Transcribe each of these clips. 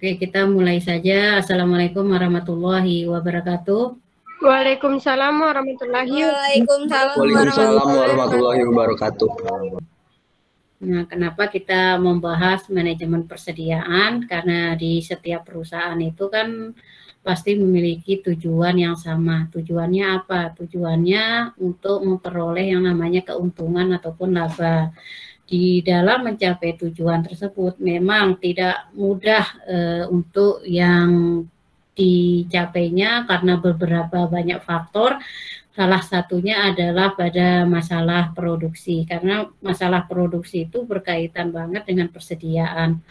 Oke, kita mulai saja. Assalamualaikum warahmatullahi wabarakatuh. Waalaikumsalam warahmatullahi wabarakatuh. Waalaikumsalam warahmatullahi wabarakatuh. Nah, kenapa kita membahas manajemen persediaan? Karena di setiap perusahaan itu kan pasti memiliki tujuan yang sama. Tujuannya apa? Tujuannya untuk memperoleh yang namanya keuntungan ataupun laba. Di dalam mencapai tujuan tersebut memang tidak mudah untuk yang dicapainya karena beberapa banyak faktor. Salah satunya adalah pada masalah produksi, karena masalah produksi itu berkaitan banget dengan persediaan.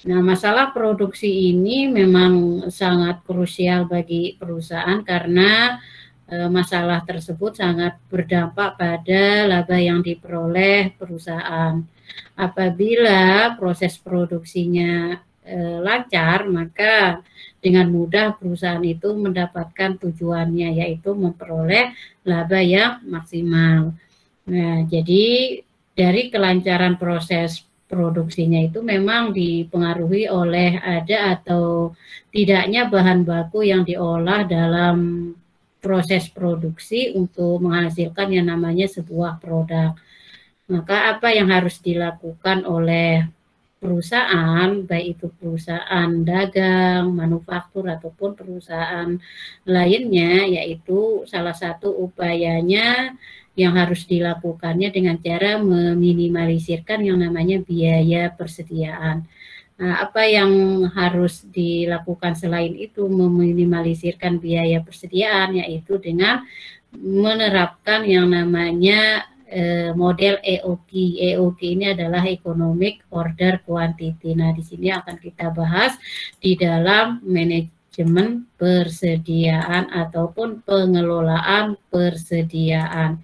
Nah, masalah produksi ini memang sangat krusial bagi perusahaan karena masalah tersebut sangat berdampak pada laba yang diperoleh perusahaan. Apabila proses produksinya lancar, maka dengan mudah perusahaan itu mendapatkan tujuannya, yaitu memperoleh laba yang maksimal. Nah, jadi dari kelancaran proses produksinya itu memang dipengaruhi oleh ada atau tidaknya bahan baku yang diolah dalam proses produksi untuk menghasilkan yang namanya sebuah produk. Maka apa yang harus dilakukan oleh perusahaan, baik itu perusahaan dagang, manufaktur, ataupun perusahaan lainnya, yaitu salah satu upayanya yang harus dilakukannya dengan cara meminimalisirkan yang namanya biaya persediaan. Nah, apa yang harus dilakukan selain itu meminimalisirkan biaya persediaan, yaitu dengan menerapkan yang namanya model EOQ. EOQ ini adalah Economic Order Quantity. Nah, di sini akan kita bahas di dalam manajemen persediaan ataupun pengelolaan persediaan.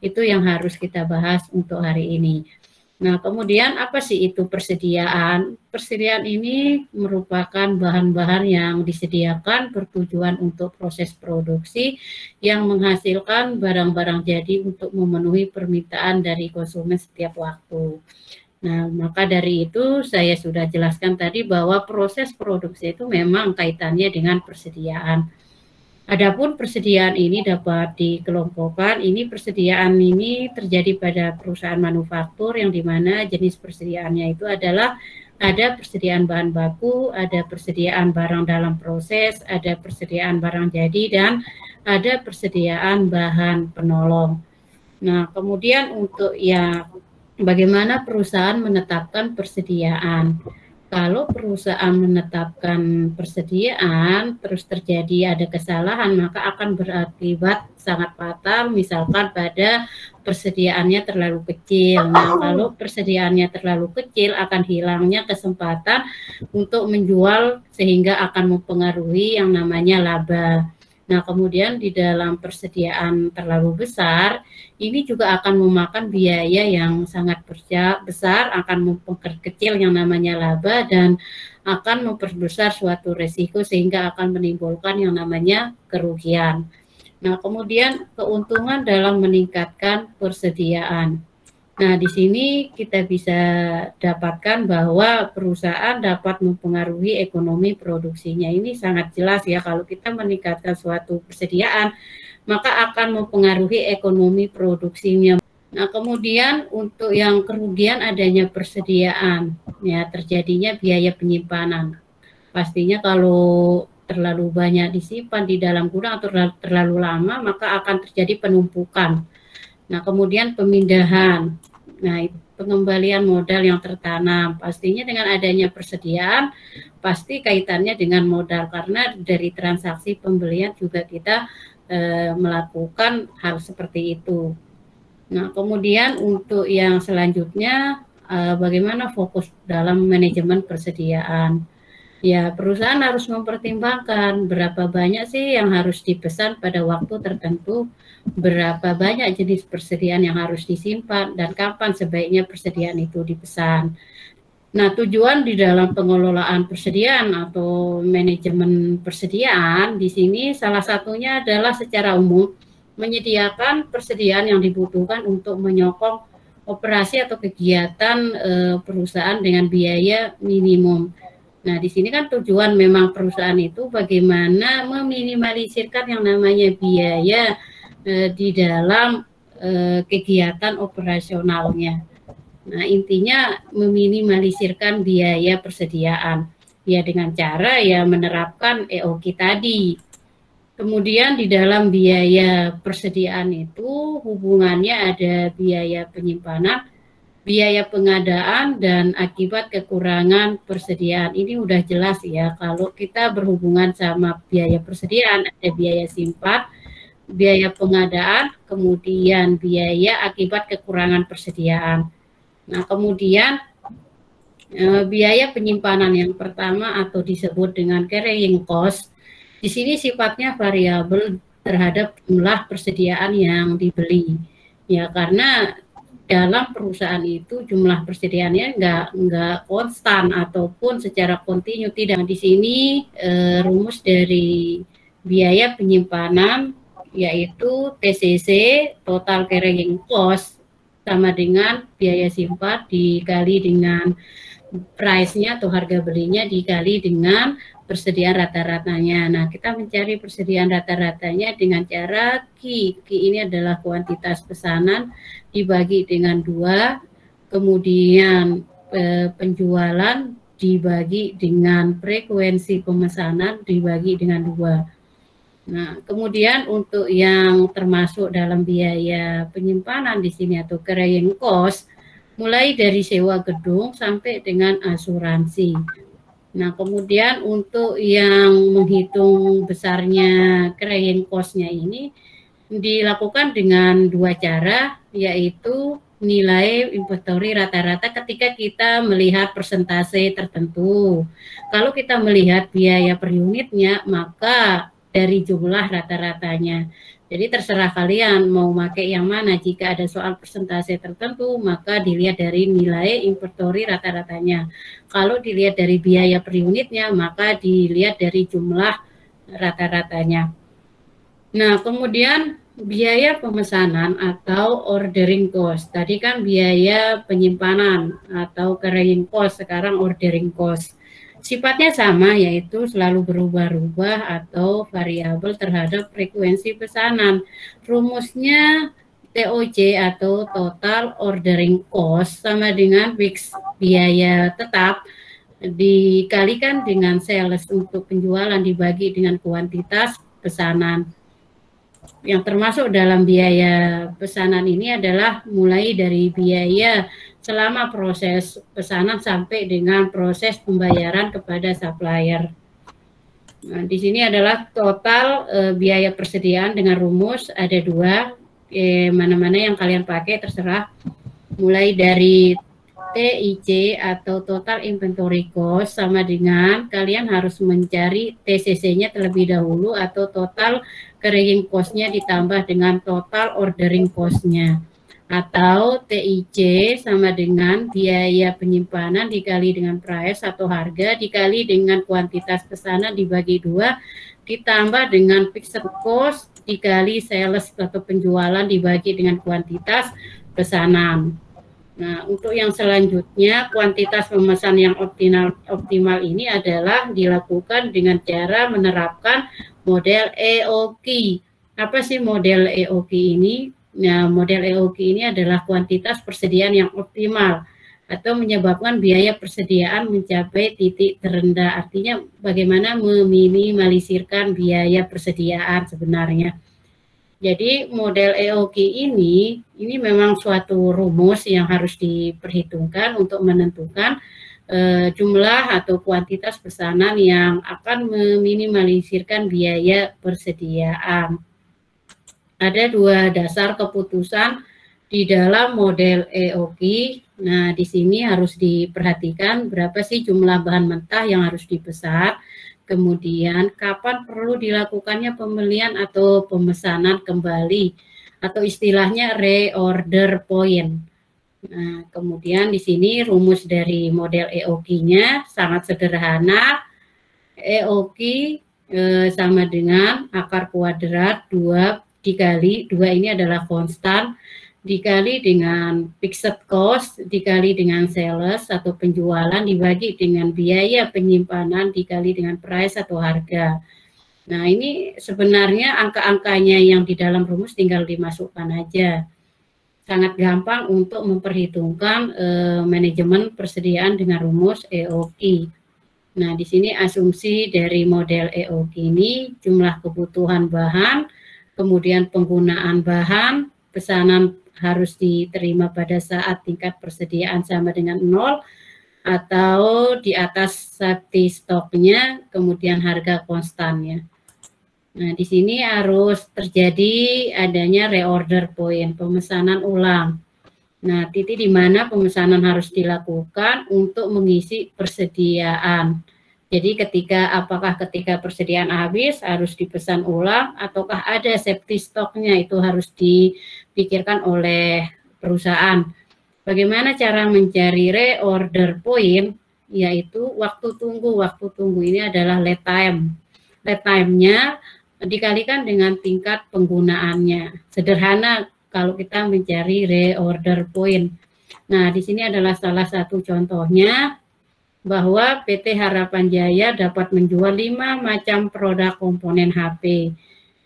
Itu yang harus kita bahas untuk hari ini. Nah, kemudian apa sih itu persediaan? Persediaan ini merupakan bahan-bahan yang disediakan bertujuan untuk proses produksi yang menghasilkan barang-barang jadi untuk memenuhi permintaan dari konsumen setiap waktu. Nah, maka dari itu saya sudah jelaskan tadi bahwa proses produksi itu memang kaitannya dengan persediaan. Adapun persediaan ini dapat dikelompokkan. Persediaan ini terjadi pada perusahaan manufaktur yang dimana jenis persediaannya itu adalah ada persediaan bahan baku, ada persediaan barang dalam proses, ada persediaan barang jadi, dan ada persediaan bahan penolong. Nah, kemudian untuk bagaimana perusahaan menetapkan persediaan? Kalau perusahaan menetapkan persediaan terus terjadi ada kesalahan, maka akan berakibat sangat fatal, misalkan pada persediaannya terlalu kecil. Nah, kalau persediaannya terlalu kecil akan hilangnya kesempatan untuk menjual sehingga akan mempengaruhi yang namanya laba. Nah, kemudian di dalam persediaan terlalu besar, ini juga akan memakan biaya yang sangat besar, akan memperkecil yang namanya laba dan akan memperbesar suatu resiko sehingga akan menimbulkan yang namanya kerugian. Nah, kemudian keuntungan dalam meningkatkan persediaan. Nah, di sini kita bisa dapatkan bahwa perusahaan dapat mempengaruhi ekonomi produksinya. Ini sangat jelas ya, kalau kita meningkatkan suatu persediaan, maka akan mempengaruhi ekonomi produksinya. Nah, kemudian untuk yang kerugian adanya persediaan, ya terjadinya biaya penyimpanan. Pastinya kalau terlalu banyak disimpan di dalam gudang atau terlalu lama, maka akan terjadi penumpukan. Nah, kemudian pemindahan. Nah, pengembalian modal yang tertanam. Pastinya dengan adanya persediaan, pasti kaitannya dengan modal. Karena dari transaksi pembelian juga kita melakukan hal seperti itu. Nah, kemudian untuk yang selanjutnya, bagaimana fokus dalam manajemen persediaan. Ya, perusahaan harus mempertimbangkan berapa banyak sih yang harus dipesan pada waktu tertentu, berapa banyak jenis persediaan yang harus disimpan, dan kapan sebaiknya persediaan itu dipesan. Nah, tujuan di dalam pengelolaan persediaan atau manajemen persediaan di sini salah satunya adalah secara umum menyediakan persediaan yang dibutuhkan untuk menyokong operasi atau kegiatan perusahaan dengan biaya minimum. Nah, di sini kan tujuan memang perusahaan itu bagaimana meminimalisirkan yang namanya biaya di dalam kegiatan operasionalnya. Nah, intinya meminimalisirkan biaya persediaan. Ya dengan cara ya menerapkan EOQ tadi. Kemudian di dalam biaya persediaan itu hubungannya ada biaya penyimpanan, biaya pengadaan, dan akibat kekurangan persediaan. Ini udah jelas ya, kalau kita berhubungan sama biaya persediaan, ada biaya simpan, biaya pengadaan, kemudian biaya akibat kekurangan persediaan. Nah, kemudian biaya penyimpanan yang pertama atau disebut dengan carrying cost, di sini sifatnya variabel terhadap jumlah persediaan yang dibeli. Ya, karena dalam perusahaan itu jumlah persediaannya nggak konstan ataupun secara kontinu tidak. Di sini rumus dari biaya penyimpanan yaitu TCC, total carrying cost, sama dengan biaya simpan dikali dengan price-nya atau harga belinya dikali dengan persediaan rata-ratanya. Nah, kita mencari persediaan rata-ratanya dengan cara Q. Q ini adalah kuantitas pesanan dibagi dengan 2, kemudian penjualan dibagi dengan frekuensi pemesanan dibagi dengan 2. Nah, kemudian untuk yang termasuk dalam biaya penyimpanan di sini atau carrying cost, mulai dari sewa gedung sampai dengan asuransi. Nah, kemudian untuk yang menghitung besarnya carrying cost-nya ini dilakukan dengan 2 cara, yaitu nilai inventory rata-rata ketika kita melihat persentase tertentu. Kalau kita melihat biaya per unitnya, maka dari jumlah rata-ratanya. Jadi terserah kalian mau pakai yang mana. Jika ada soal persentase tertentu, maka dilihat dari nilai inventory rata-ratanya. Kalau dilihat dari biaya per unitnya, maka dilihat dari jumlah rata-ratanya. Nah, kemudian biaya pemesanan atau ordering cost. Tadi kan biaya penyimpanan atau carrying cost, sekarang ordering cost. Sifatnya sama, yaitu selalu berubah-ubah atau variabel terhadap frekuensi pesanan. Rumusnya TOC atau total ordering cost sama dengan fixed biaya tetap dikalikan dengan sales untuk penjualan dibagi dengan kuantitas pesanan. Yang termasuk dalam biaya pesanan ini adalah mulai dari biaya selama proses pesanan sampai dengan proses pembayaran kepada supplier. Nah, di sini adalah total biaya persediaan dengan rumus ada 2, mana-mana yang kalian pakai terserah. Mulai dari TIC atau total inventory cost sama dengan kalian harus mencari TCC-nya terlebih dahulu atau total carrying cost-nya ditambah dengan total ordering cost-nya. Atau TIC sama dengan biaya penyimpanan dikali dengan price atau harga dikali dengan kuantitas pesanan dibagi 2 ditambah dengan fixed cost dikali sales atau penjualan dibagi dengan kuantitas pesanan. Nah, untuk yang selanjutnya kuantitas pemesan yang optimal ini adalah dilakukan dengan cara menerapkan model EOQ. Apa sih model EOQ ini? Nah, model EOQ ini adalah kuantitas persediaan yang optimal atau menyebabkan biaya persediaan mencapai titik terendah. Artinya bagaimana meminimalisirkan biaya persediaan sebenarnya. Jadi model EOQ ini memang suatu rumus yang harus diperhitungkan untuk menentukan jumlah atau kuantitas pesanan yang akan meminimalisirkan biaya persediaan. Ada 2 dasar keputusan di dalam model EOQ. Nah, di sini harus diperhatikan berapa sih jumlah bahan mentah yang harus dipesan. Kemudian kapan perlu dilakukannya pembelian atau pemesanan kembali atau istilahnya reorder point. Nah, kemudian di sini rumus dari model EOQ-nya sangat sederhana. EOQ sama dengan akar kuadrat 2 dikali 2 ini adalah konstan dikali dengan fixed cost, dikali dengan sales atau penjualan, dibagi dengan biaya penyimpanan, dikali dengan price atau harga. Nah, ini sebenarnya angka-angkanya yang di dalam rumus tinggal dimasukkan aja. Sangat gampang untuk memperhitungkan manajemen persediaan dengan rumus EOQ. Nah, di sini asumsi dari model EOQ ini jumlah kebutuhan bahan, kemudian penggunaan bahan, pesanan harus diterima pada saat tingkat persediaan sama dengan 0 atau di atas safety stoknya, kemudian harga konstannya. Nah, di sini harus terjadi adanya reorder point, pemesanan ulang. Nah, titik di mana pemesanan harus dilakukan untuk mengisi persediaan. Jadi apakah ketika persediaan habis harus dipesan ulang, ataukah ada safety stoknya, itu harus dipikirkan oleh perusahaan. Bagaimana cara mencari reorder point, yaitu waktu tunggu. Waktu tunggu ini adalah lead time. Lead time-nya dikalikan dengan tingkat penggunaannya. Sederhana kalau kita mencari reorder point. Nah, di sini adalah salah satu contohnya, bahwa PT Harapan Jaya dapat menjual 5 macam produk komponen HP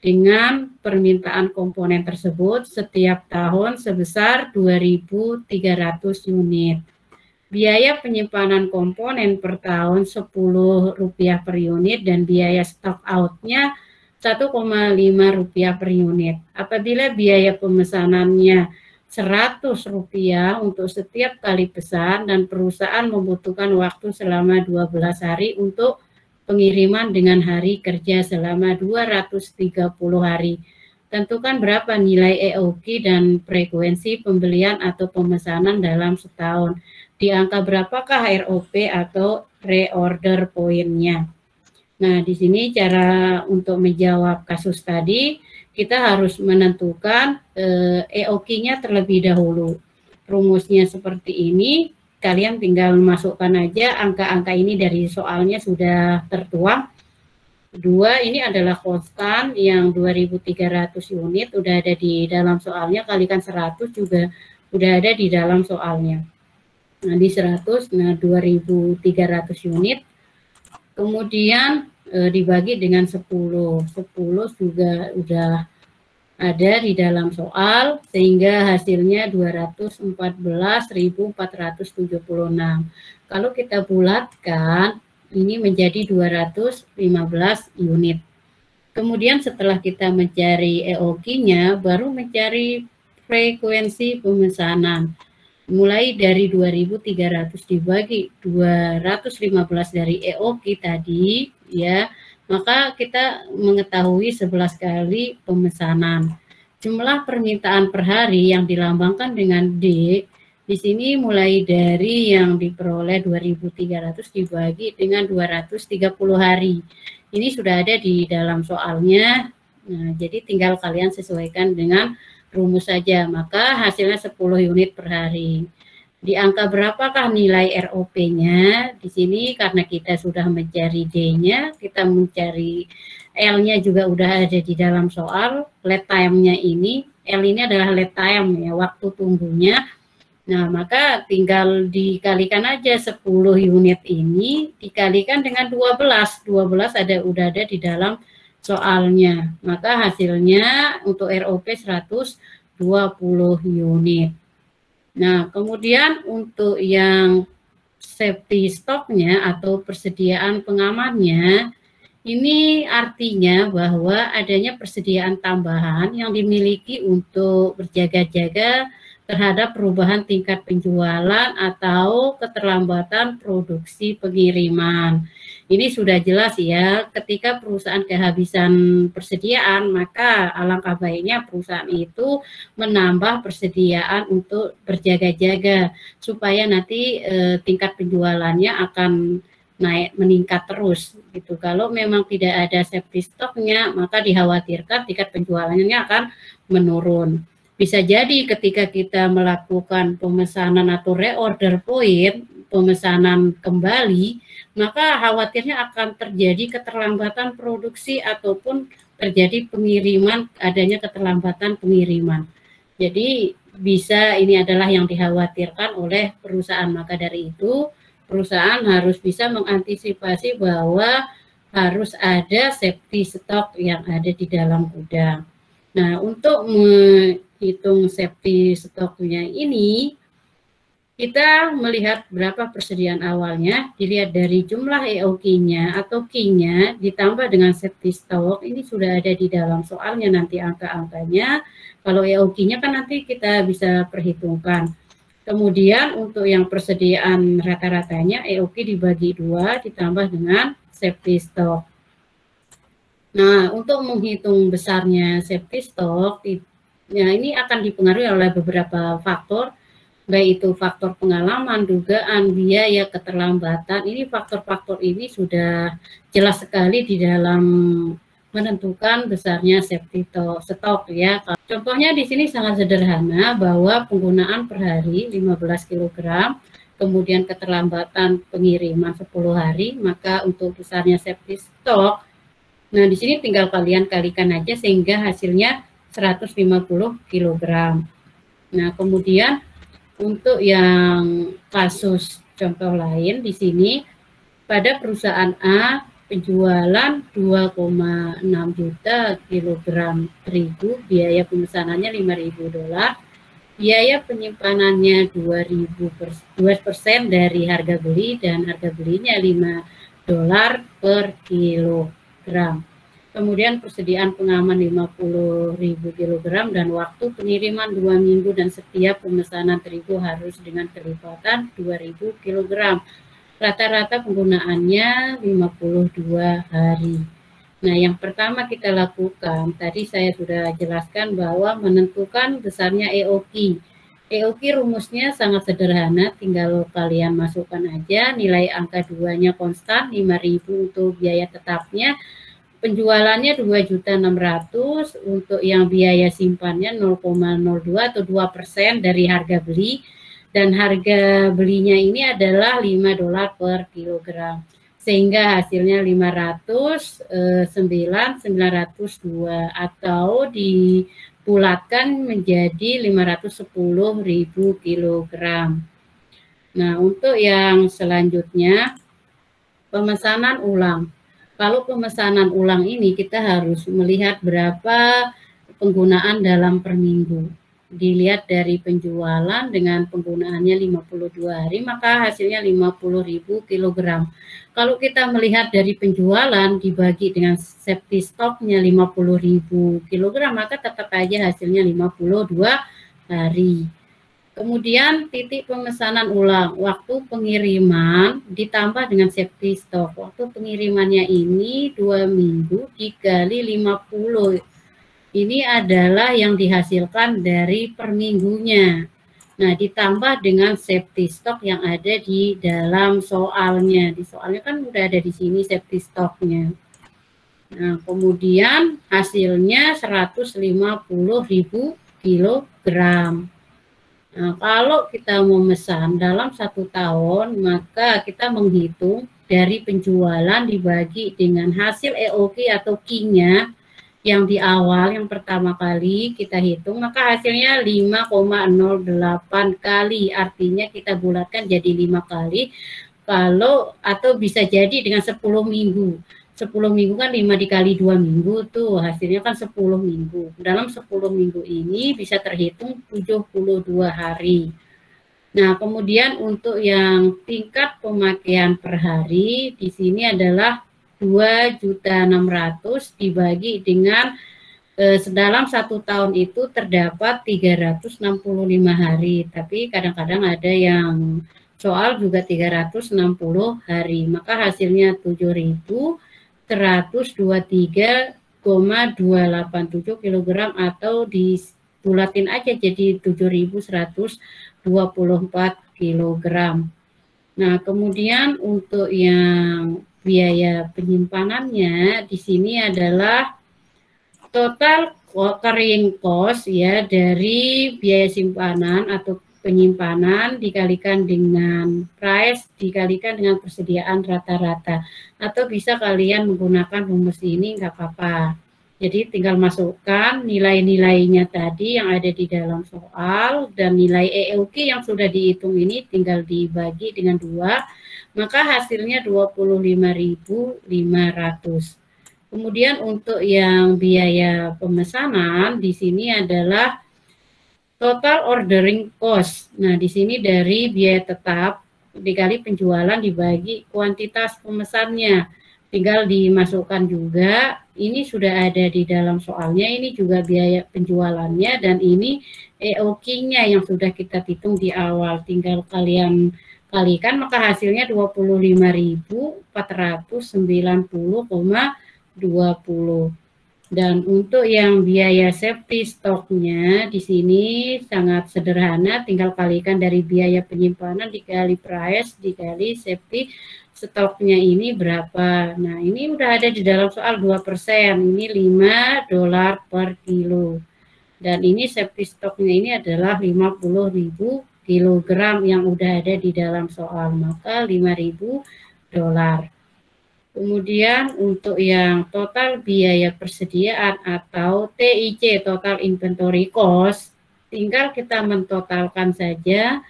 dengan permintaan komponen tersebut setiap tahun sebesar 2.300 unit. Biaya penyimpanan komponen per tahun Rp10 per unit dan biaya stock out-nya Rp1,5 per unit. Apabila biaya pemesanannya Rp100 untuk setiap kali pesan dan perusahaan membutuhkan waktu selama 12 hari untuk pengiriman dengan hari kerja selama 230 hari. Tentukan berapa nilai EOQ dan frekuensi pembelian atau pemesanan dalam setahun. Di angka berapakah ROP atau reorder point-nya? Nah, di sini cara untuk menjawab kasus tadi, kita harus menentukan EOQ-nya terlebih dahulu. Rumusnya seperti ini, kalian tinggal masukkan aja angka-angka ini dari soalnya sudah tertuang. 2 ini adalah konstan yang 2.300 unit, udah ada di dalam soalnya, kalikan 100 juga udah ada di dalam soalnya. Nah, di 100, nah 2.300 unit. Kemudian dibagi dengan 10 juga udah ada di dalam soal, sehingga hasilnya 214.476. Kalau kita bulatkan, ini menjadi 215 unit. Kemudian setelah kita mencari EOQ-nya, baru mencari frekuensi pemesanan. Mulai dari 2.300 dibagi 215 dari EOQ tadi, ya, maka kita mengetahui 11 kali pemesanan. Jumlah permintaan per hari yang dilambangkan dengan D, di sini mulai dari yang diperoleh 2.300 dibagi dengan 230 hari. Ini sudah ada di dalam soalnya, nah, jadi tinggal kalian sesuaikan dengan rumus saja, maka hasilnya 10 unit per hari. Di angka berapakah nilai ROP-nya? Di sini karena kita sudah mencari D-nya, kita mencari L-nya juga udah ada di dalam soal. Lead time-nya ini, L ini adalah lead time ya, waktu tunggunya. Nah, maka tinggal dikalikan aja 10 unit ini dikalikan dengan 12. 12 udah ada di dalam soalnya. Maka hasilnya untuk ROP 120 unit. Nah, kemudian untuk yang safety stoknya atau persediaan pengamannya, ini artinya bahwa adanya persediaan tambahan yang dimiliki untuk berjaga-jaga terhadap perubahan tingkat penjualan atau keterlambatan produksi pengiriman. Ini sudah jelas ya, ketika perusahaan kehabisan persediaan, maka alangkah baiknya perusahaan itu menambah persediaan untuk berjaga-jaga, supaya nanti tingkat penjualannya akan meningkat terus gitu. Kalau memang tidak ada safety stoknya, maka dikhawatirkan tingkat penjualannya akan menurun. Bisa jadi ketika kita melakukan pemesanan atau reorder point, pemesanan kembali, maka khawatirnya akan terjadi keterlambatan produksi ataupun terjadi pengiriman, adanya keterlambatan pengiriman. Jadi bisa ini adalah yang dikhawatirkan oleh perusahaan. Maka dari itu perusahaan harus bisa mengantisipasi bahwa harus ada safety stock yang ada di dalam gudang. Nah, untuk menghitung safety stocknya ini, kita melihat berapa persediaan awalnya, dilihat dari jumlah EOQ-nya atau Q-nya ditambah dengan safety stock, ini sudah ada di dalam soalnya nanti angka-angkanya. Kalau EOQ-nya kan nanti kita bisa perhitungkan. Kemudian untuk yang persediaan rata-ratanya, EOQ dibagi 2 ditambah dengan safety stock. Nah, untuk menghitung besarnya safety stock, ya ini akan dipengaruhi oleh beberapa faktor, baik itu faktor pengalaman, dugaan, biaya, keterlambatan. Ini faktor-faktor ini sudah jelas sekali di dalam menentukan besarnya safety stock ya. Contohnya di sini sangat sederhana bahwa penggunaan per hari 15 kg, kemudian keterlambatan pengiriman 10 hari, maka untuk besarnya safety stock, nah di sini tinggal kalian kalikan aja sehingga hasilnya 150 kg. Nah, kemudian untuk yang kasus contoh lain di sini, pada perusahaan A penjualan 2,6 juta kilogram terigu, biaya pemesanannya $5.000, biaya penyimpanannya 2% dari harga beli dan harga belinya $5 per kilogram. Kemudian persediaan pengaman 50.000 kg dan waktu pengiriman 2 minggu dan setiap pemesanan terigu harus dengan kelipatan 2.000 kg. Rata-rata penggunaannya 52 hari. Nah, yang pertama kita lakukan, tadi saya sudah jelaskan bahwa menentukan besarnya EOQ. EOQ rumusnya sangat sederhana, tinggal kalian masukkan aja nilai angka 2-nya konstan, 5.000 untuk biaya tetapnya. Penjualannya 2.600.000, untuk yang biaya simpannya 0,02 atau 2% dari harga beli, dan harga belinya ini adalah $5 per kilogram, sehingga hasilnya 509.902 atau dibulatkan menjadi 510.000 kilogram. Nah, untuk yang selanjutnya pemesanan ulang. Kalau pemesanan ulang ini kita harus melihat berapa penggunaan dalam per minggu. Dilihat dari penjualan dengan penggunaannya 52 hari, maka hasilnya 50.000 kg. Kalau kita melihat dari penjualan dibagi dengan safety stocknya 50.000 kg, maka tetap aja hasilnya 52 hari. Kemudian titik pemesanan ulang, waktu pengiriman ditambah dengan safety stock. Waktu pengirimannya ini 2 minggu dikali 50. Ini adalah yang dihasilkan dari per minggunya. Nah, ditambah dengan safety stock yang ada di dalam soalnya. Di soalnya kan udah ada di sini safety stocknya. Nah, kemudian hasilnya 150.000 kilogram. Nah, kalau kita memesan dalam 1 tahun, maka kita menghitung dari penjualan dibagi dengan hasil EOQ atau Q-nya yang di awal, yang pertama kali kita hitung, maka hasilnya 5,08 kali. Artinya kita bulatkan jadi 5 kali. Kalau atau bisa jadi dengan 10 minggu. 10 minggu kan 5 dikali 2 minggu tuh, hasilnya kan 10 minggu. Dalam 10 minggu ini bisa terhitung 72 hari. Nah, kemudian untuk yang tingkat pemakaian per hari, di sini adalah 2.600.000 dibagi dengan dalam 1 tahun itu terdapat 365 hari, tapi kadang-kadang ada yang soal juga 360 hari, maka hasilnya 7.123,287 kg atau dibulatin aja jadi 7.124 kg. Nah, kemudian untuk yang biaya penyimpanannya di sini adalah total carrying cost ya, dari biaya simpanan atau penyimpanan dikalikan dengan price dikalikan dengan persediaan rata-rata, atau bisa kalian menggunakan rumus ini nggak apa-apa. Jadi tinggal masukkan nilai-nilainya tadi yang ada di dalam soal dan nilai EEOQ yang sudah dihitung ini tinggal dibagi dengan 2, maka hasilnya 25.500. Kemudian untuk yang biaya pemesanan di sini adalah total ordering cost. Nah, di sini dari biaya tetap dikali penjualan dibagi kuantitas pemesannya. Tinggal dimasukkan juga, ini sudah ada di dalam soalnya, ini juga biaya penjualannya, dan ini EOQ-nya yang sudah kita hitung di awal. Tinggal kalian kalikan, maka hasilnya 25.490,20. Dan untuk yang biaya safety stoknya di sini sangat sederhana, tinggal kalikan dari biaya penyimpanan dikali price dikali safety stoknya ini berapa. Nah, ini udah ada di dalam soal 2%, ini $5 per kilo. Dan ini safety stoknya ini adalah 50.000 kilogram yang udah ada di dalam soal, maka $5.000. Kemudian untuk yang total biaya persediaan atau TIC, total inventory cost, tinggal kita mentotalkan saja.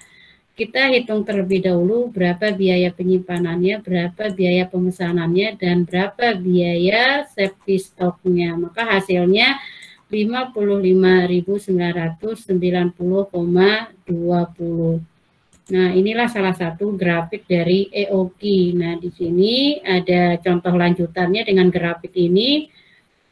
Kita hitung terlebih dahulu berapa biaya penyimpanannya, berapa biaya pemesanannya, dan berapa biaya safety stoknya. Maka hasilnya 55.990,20. Nah, inilah salah satu grafik dari EOQ. Nah, di sini ada contoh lanjutannya dengan grafik ini,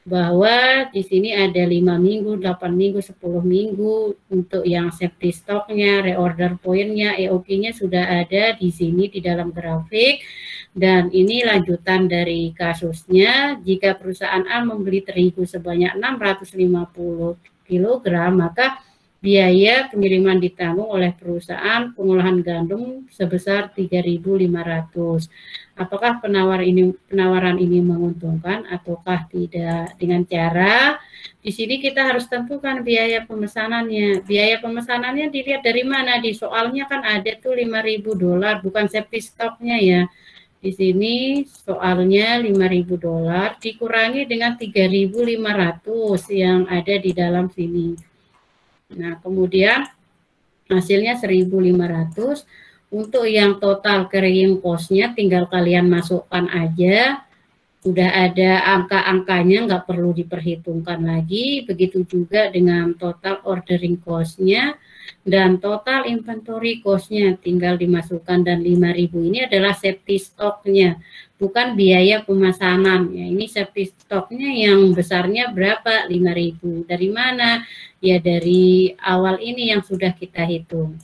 bahwa di sini ada 5 minggu, 8 minggu, 10 minggu untuk yang safety stoknya, reorder pointnya, EOQ-nya sudah ada di sini di dalam grafik. Dan ini lanjutan dari kasusnya, jika perusahaan A membeli terigu sebanyak 650 kg, maka biaya pengiriman ditanggung oleh perusahaan pengolahan gandum sebesar 3.500. Apakah penawaran ini menguntungkan ataukah tidak? Dengan cara di sini kita harus tentukan biaya pemesanannya. Biaya pemesanannya dilihat dari mana? Di soalnya kan ada tuh $5.000, bukan safety stoknya ya. Di sini soalnya $5.000 dikurangi dengan 3.500 yang ada di dalam sini. Nah, kemudian hasilnya 1.500. Untuk yang total carrying cost-nya tinggal kalian masukkan aja. Sudah ada angka-angkanya, nggak perlu diperhitungkan lagi. Begitu juga dengan total ordering cost-nya dan total inventory cost-nya tinggal dimasukkan. Dan 5.000 ini adalah safety stock-nya, bukan biaya pemesanan. Ya, ini safety stock-nya yang besarnya berapa? 5.000. Dari mana? Ya dari awal ini yang sudah kita hitung.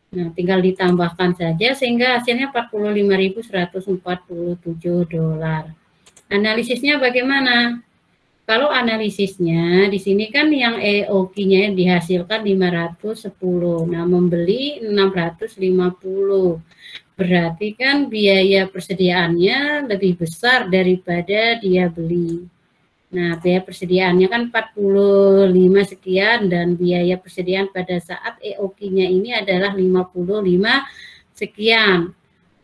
Nah, tinggal ditambahkan saja sehingga hasilnya $45.147. Analisisnya bagaimana? Kalau analisisnya di sini kan yang EOQ-nya dihasilkan 510. Nah, membeli 650. Berarti kan biaya persediaannya lebih besar daripada dia beli. Nah, biaya persediaannya kan 45 sekian dan biaya persediaan pada saat EOQ-nya ini adalah 55 sekian.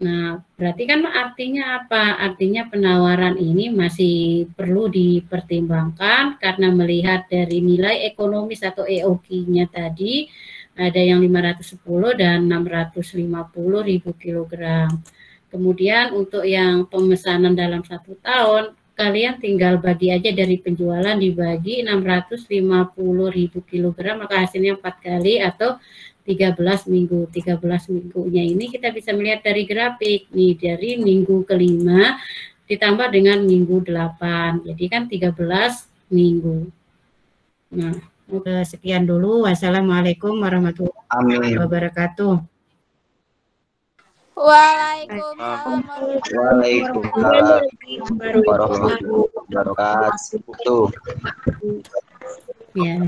Nah, berarti kan artinya apa? Artinya penawaran ini masih perlu dipertimbangkan karena melihat dari nilai ekonomis atau EOQ-nya tadi ada yang 510 dan 650.000 kilogram. Kemudian untuk yang pemesanan dalam 1 tahun, kalian tinggal bagi aja dari penjualan dibagi 650.000 kilogram, maka hasilnya 4 kali atau 13 minggu. 13 minggunya ini kita bisa melihat dari grafik nih, dari minggu kelima ditambah dengan minggu 8. Jadi kan 13 minggu. Nah, sekian dulu. Wassalamualaikum warahmatullahi wabarakatuh. Waalaikumsalam warahmatullahi wabarakatuh. Ya.